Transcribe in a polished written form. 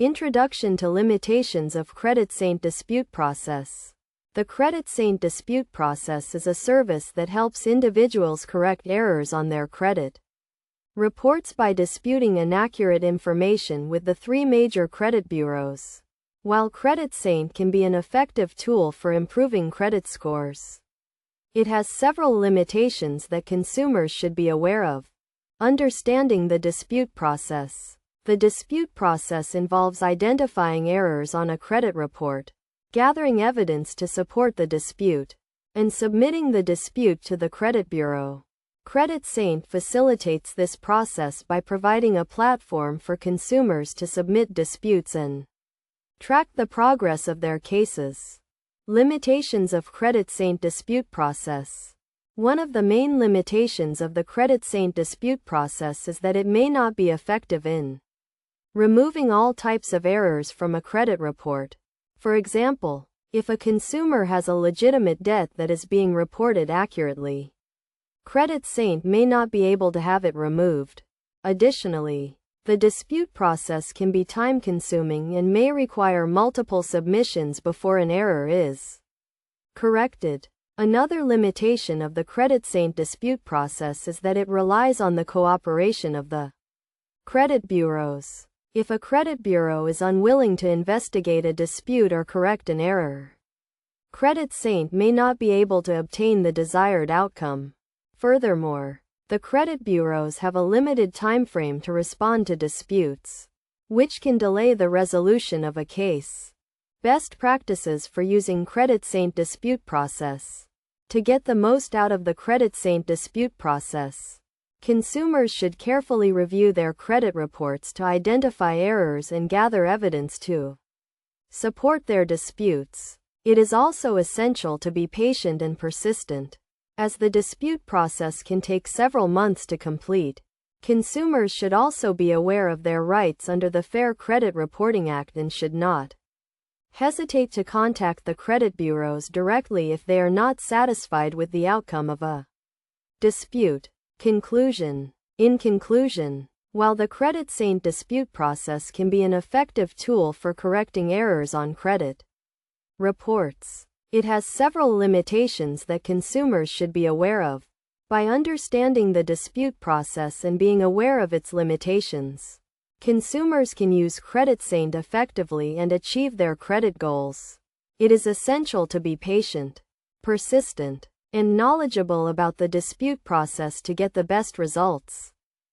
Introduction to limitations of CreditSaint dispute process. The CreditSaint dispute process is a service that helps individuals correct errors on their credit reports by disputing inaccurate information with the three major credit bureaus. While CreditSaint can be an effective tool for improving credit scores, it has several limitations that consumers should be aware of. Understanding the dispute process. The dispute process involves identifying errors on a credit report, gathering evidence to support the dispute, and submitting the dispute to the credit bureau. CreditSaint facilitates this process by providing a platform for consumers to submit disputes and track the progress of their cases. Limitations of CreditSaint dispute process. One of the main limitations of the CreditSaint dispute process is that it may not be effective in removing all types of errors from a credit report. For example, if a consumer has a legitimate debt that is being reported accurately, CreditSaint may not be able to have it removed. Additionally, the dispute process can be time-consuming and may require multiple submissions before an error is corrected. Another limitation of the CreditSaint dispute process is that it relies on the cooperation of the credit bureaus. If a credit bureau is unwilling to investigate a dispute or correct an error, CreditSaint may not be able to obtain the desired outcome. Furthermore, the credit bureaus have a limited timeframe to respond to disputes, which can delay the resolution of a case. Best practices for using CreditSaint dispute process. To get the most out of the CreditSaint dispute process, consumers should carefully review their credit reports to identify errors and gather evidence to support their disputes. It is also essential to be patient and persistent, as the dispute process can take several months to complete. Consumers should also be aware of their rights under the Fair Credit Reporting Act and should not hesitate to contact the credit bureaus directly if they are not satisfied with the outcome of a dispute. Conclusion. In conclusion, while the CreditSaint dispute process can be an effective tool for correcting errors on credit reports, it has several limitations that consumers should be aware of. By understanding the dispute process and being aware of its limitations, consumers can use CreditSaint effectively and achieve their credit goals. It is essential to be patient, persistent, and knowledgeable about the dispute process to get the best results.